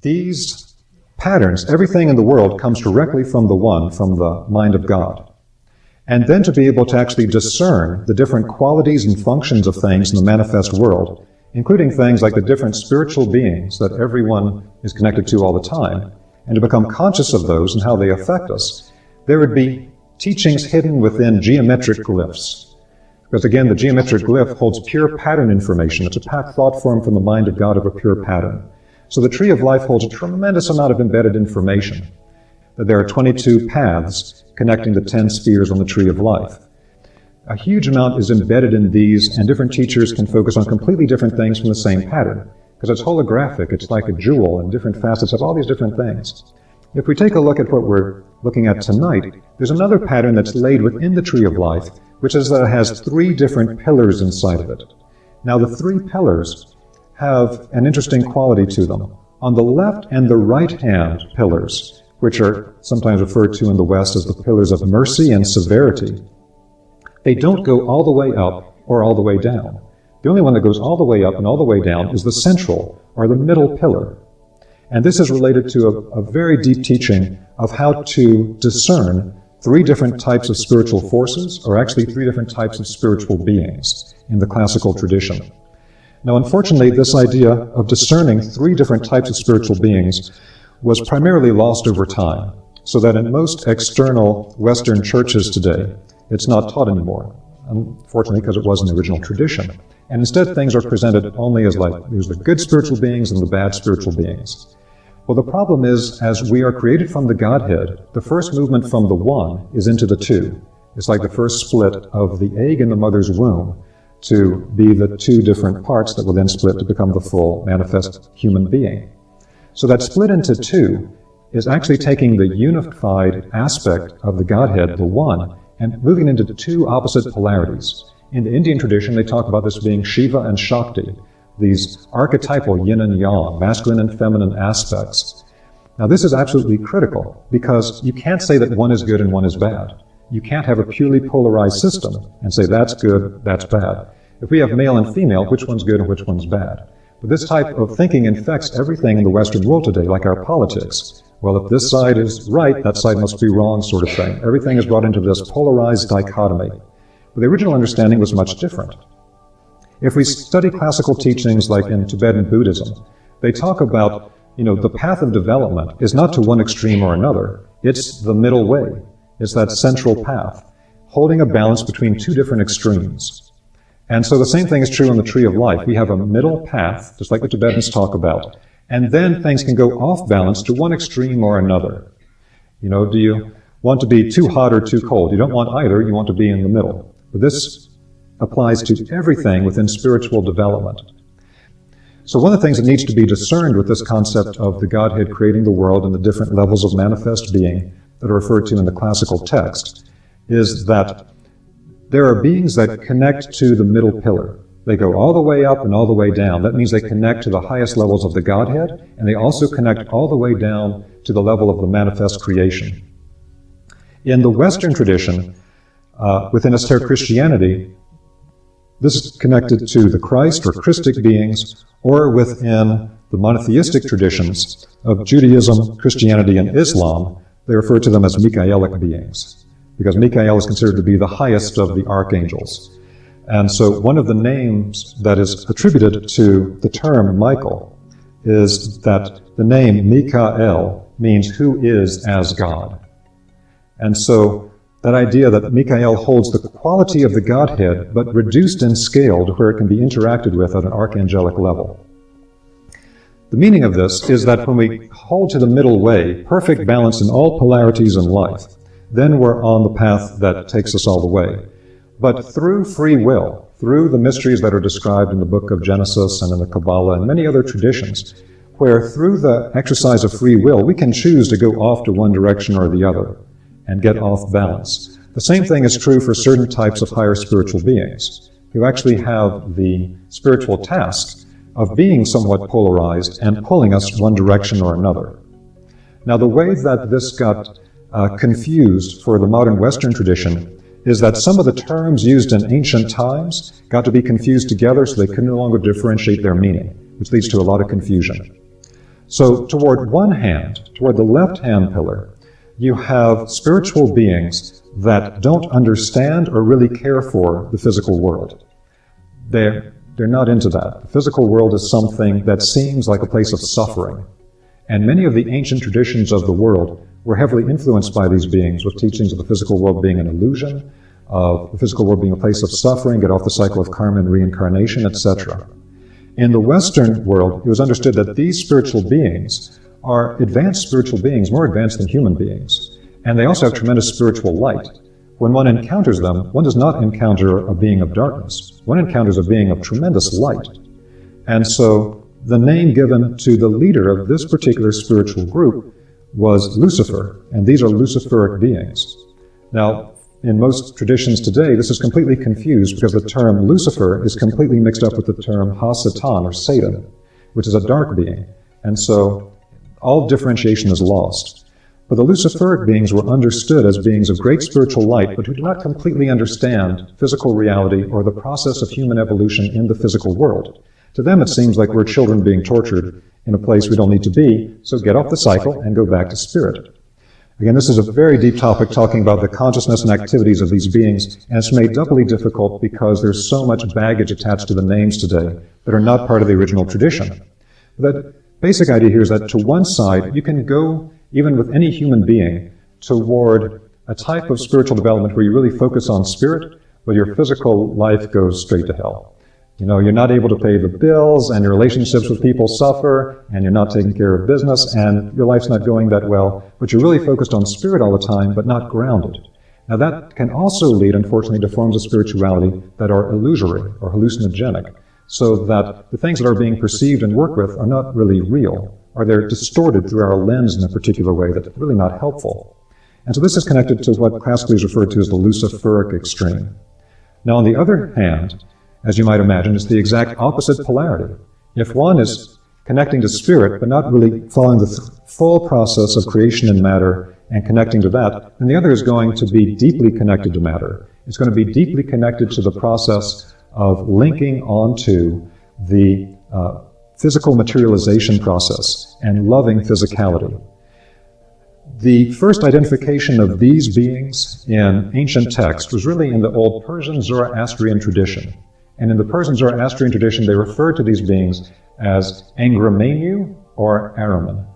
these patterns, everything in the world comes directly from the One, from the mind of God. And then to be able to actually discern the different qualities and functions of things in the manifest world, including things like the different spiritual beings that everyone is connected to all the time, and to become conscious of those and how they affect us, there would be teachings hidden within geometric glyphs. Because again, the geometric glyph holds pure pattern information. It's a packed thought form from the mind of God of a pure pattern. So the tree of life holds a tremendous amount of embedded information. That there are 22 paths connecting the 10 spheres on the tree of life. A huge amount is embedded in these, and different teachers can focus on completely different things from the same pattern. Because it's holographic, it's like a jewel, and different facets have all these different things. If we take a look at what we're looking at tonight, there's another pattern that's laid within the tree of life, which is that it has 3 different pillars inside of it. Now the 3 pillars have an interesting quality to them. On the left and the right hand pillars, which are sometimes referred to in the West as the pillars of mercy and severity, they don't go all the way up or all the way down. The only one that goes all the way up and all the way down is the central, or the middle pillar. And this is related to a very deep teaching of how to discern 3 different types of spiritual forces, or actually 3 different types of spiritual beings in the classical tradition. Now, unfortunately, this idea of discerning 3 different types of spiritual beings was primarily lost over time, so that in most external Western churches today, it's not taught anymore, unfortunately, because it was in the original tradition. And instead, things are presented only as like, there's the good spiritual beings and the bad spiritual beings. Well, the problem is, as we are created from the Godhead, the first movement from the One is into the 2. It's like the first split of the egg in the mother's womb to be the 2 different parts that will then split to become the full manifest human being. So that split into 2 is actually taking the unified aspect of the Godhead, the One, and moving into 2 opposite polarities. In the Indian tradition, they talk about this being Shiva and Shakti, these archetypal yin and yang, masculine and feminine aspects. Now this is absolutely critical, because you can't say that one is good and one is bad. You can't have a purely polarized system and say that's good, that's bad. If we have male and female, which one's good and which one's bad? But this type of thinking infects everything in the Western world today, like our politics. Well, if this side is right, that side must be wrong, sort of thing. Everything is brought into this polarized dichotomy. But the original understanding was much different. If we study classical teachings like in Tibetan Buddhism, they talk about, the path of development is not to one extreme or another. It's the middle way. It's that central path, holding a balance between 2 different extremes. And so the same thing is true in the tree of life. We have a middle path, just like the Tibetans talk about, and then things can go off balance to one extreme or another. Do you want to be too hot or too cold? You don't want either, you want to be in the middle. But this applies to everything within spiritual development. So one of the things that needs to be discerned with this concept of the Godhead creating the world and the different levels of manifest being that are referred to in the classical text is that there are beings that connect to the middle pillar. They go all the way up and all the way down. That means they connect to the highest levels of the Godhead, and they also connect all the way down to the level of the manifest creation. In the Western tradition, within esoteric Christianity, this is connected to the Christ or Christic beings, or within the monotheistic traditions of Judaism, Christianity, and Islam, they refer to them as MICHAELIC beings, because Michael is considered to be the highest of the archangels. And so one of the names that is attributed to the term Michael is that the name Michael means who is as God. And so that idea that Michael holds the quality of the Godhead, but reduced in scale to where it can be interacted with at an archangelic level. The meaning of this is that when we hold to the middle way, perfect balance in all polarities in life, then we're on the path that takes us all the way. But through free will, through the mysteries that are described in the book of Genesis and in the Kabbalah and many other traditions, where through the exercise of free will, we can choose to go off to one direction or the other and get off balance. The same thing is true for certain types of higher spiritual beings, who actually have the spiritual task of being somewhat polarized and pulling us one direction or another. Now, the way that this got confused for the modern Western tradition is that some of the terms used in ancient times got to be confused together so they could no longer differentiate their meaning, which leads to a lot of confusion. So toward one hand, toward the left-hand pillar, you have spiritual beings that don't understand or really care for the physical world. They're not into that. The physical world is something that seems like a place of suffering. And many of the ancient traditions of the world were heavily influenced by these beings, with teachings of the physical world being an illusion, of the physical world being a place of suffering, get off the cycle of karma and reincarnation, etc. In the Western world, it was understood that these spiritual beings are advanced spiritual beings, more advanced than human beings. And they also have tremendous spiritual light. When one encounters them, one does not encounter a being of darkness. One encounters a being of tremendous light. And so the name given to the leader of this particular spiritual group was Lucifer, and these are Luciferic beings. Now, in most traditions today, this is completely confused because the term Lucifer is completely mixed up with the term Ha-Satan, or Satan, which is a dark being. And so all differentiation is lost. But the Luciferic beings were understood as beings of great spiritual light, but who do not completely understand physical reality or the process of human evolution in the physical world. To them, it seems like we're children being tortured in a place we don't need to be, so get off the cycle and go back to spirit. Again, this is a very deep topic, talking about the consciousness and activities of these beings, and it's made doubly difficult because there's so much baggage attached to the names today that are not part of the original tradition. The basic idea here is that to one side, you can go, even with any human being, toward a type of spiritual development where you really focus on spirit, but your physical life goes straight to hell. You know, you're not able to pay the bills, and your relationships with people suffer, and you're not taking care of business, and your life's not going that well, but you're really focused on spirit all the time, but not grounded. Now that can also lead, unfortunately, to forms of spirituality that are illusory or hallucinogenic, so that the things that are being perceived and worked with are not really real, or they're distorted through our lens in a particular way that's really not helpful. And so this is connected to what classically is referred to as the Luciferic Extreme. Now on the other hand, as you might imagine, it's the exact opposite polarity. If one is connecting to spirit, but not really following the full process of creation in matter and connecting to that, then the other is going to be deeply connected to matter. It's going to be deeply connected to the process of linking onto the physical materialization process and loving physicality. The first identification of these beings in ancient text was really in the old Persian Zoroastrian tradition. And in the Persian Zoroastrian tradition, they referred to these beings as Angramenu or Ahriman.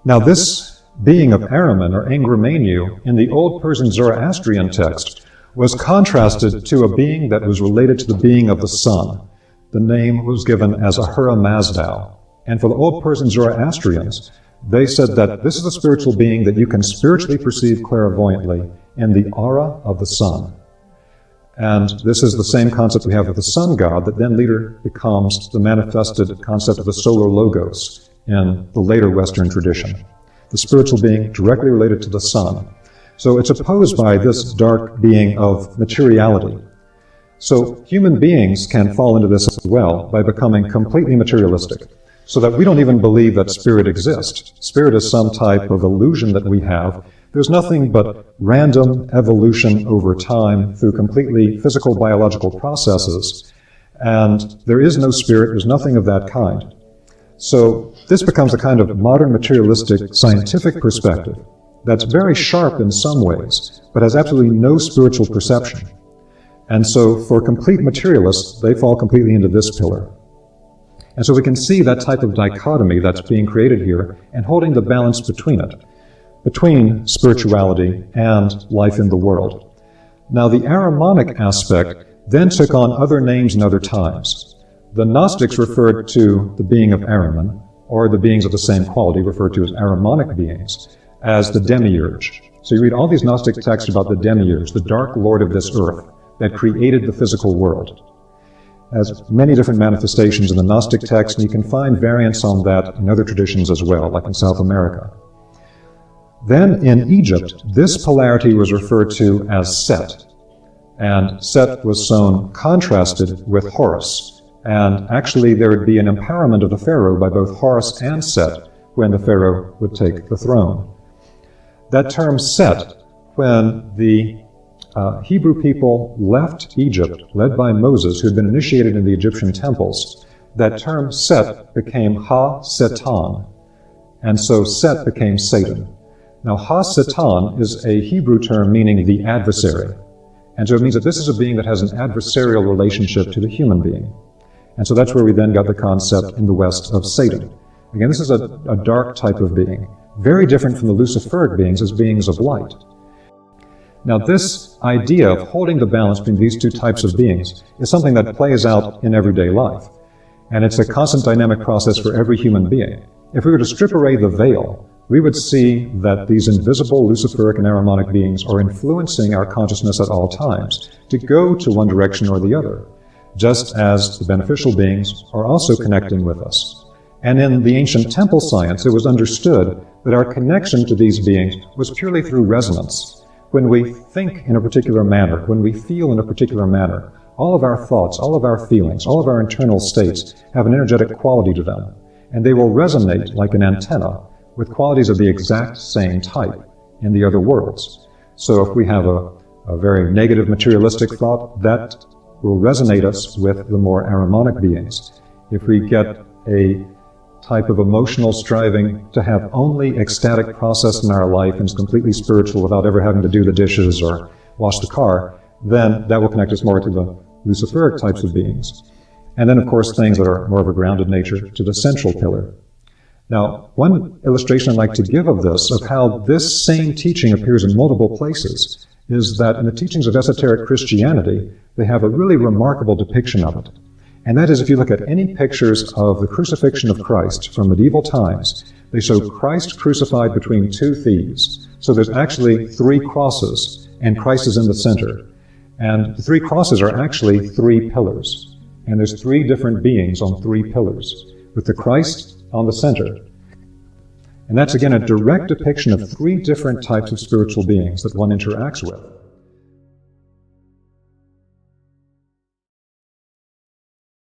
Now this being of Ahriman or Angramenu in the old Persian Zoroastrian text was contrasted to a being that was related to the being of the sun. The name was given as Ahura Mazda. And for the old Persian Zoroastrians, they said that this is a spiritual being that you can spiritually perceive clairvoyantly in the aura of the sun. And this is the same concept we have with the sun god that then later becomes the manifested concept of the solar logos in the later Western tradition. The spiritual being directly related to the sun. So it's opposed by this dark being of materiality. So human beings can fall into this as well by becoming completely materialistic, so that we don't even believe that spirit exists. Spirit is some type of illusion that we have. There's nothing but random evolution over time through completely physical biological processes, and there is no spirit, there's nothing of that kind. So this becomes a kind of modern materialistic scientific perspective that's very sharp in some ways, but has absolutely no spiritual perception. And so for complete materialists, they fall completely into this pillar. And so we can see that type of dichotomy that's being created here and holding the balance between it, between spirituality and life in the world. Now the Ahrimanic aspect then took on other names and other times. The Gnostics referred to the being of Ahriman, or the beings of the same quality referred to as Ahrimanic beings, as the demiurge. So you read all these Gnostic texts about the demiurge, the dark lord of this earth that created the physical world. Has many different manifestations in the Gnostic text, and you can find variants on that in other traditions as well, like in South America. Then in Egypt, this polarity was referred to as Set, and Set was shown contrasted with Horus, and actually there would be an empowerment of the pharaoh by both Horus and Set when the pharaoh would take the throne. That term Set, when the Hebrew people left Egypt, led by Moses, who had been initiated in the Egyptian temples, that term Set became Ha-Satan, and so Set became Satan. Now Ha-Satan is a Hebrew term meaning the adversary, and so it means that this is a being that has an adversarial relationship to the human being. And so that's where we then got the concept in the West of Satan. Again, this is a dark type of being, very different from the Luciferic beings as beings of light. Now this idea of holding the balance between these two types of beings is something that plays out in everyday life. And it's a constant dynamic process for every human being. If we were to strip away the veil, we would see that these invisible Luciferic and Ahrimanic beings are influencing our consciousness at all times to go to one direction or the other, just as the beneficial beings are also connecting with us. And in the ancient temple science, it was understood that our connection to these beings was purely through resonance. When we think in a particular manner, when we feel in a particular manner, all of our thoughts, all of our feelings, all of our internal states have an energetic quality to them, and they will resonate like an antenna with qualities of the exact same type in the other worlds. So if we have a very negative materialistic thought, that will resonate us with the more Ahrimanic beings. If we get a type of emotional striving to have only ecstatic process in our life and is completely spiritual without ever having to do the dishes or wash the car, then that will connect us more to the Luciferic types of beings. And then, of course, things that are more of a grounded nature to the central pillar. Now, one illustration I'd like to give of this, of how this same teaching appears in multiple places, is that in the teachings of esoteric Christianity, they have a really remarkable depiction of it. And that is, if you look at any pictures of the crucifixion of Christ from medieval times, they show Christ crucified between two thieves. So there's actually three crosses, and Christ is in the center. And the three crosses are actually three pillars. And there's three different beings on three pillars, with the Christ on the center. And that's again a direct depiction of three different types of spiritual beings that one interacts with.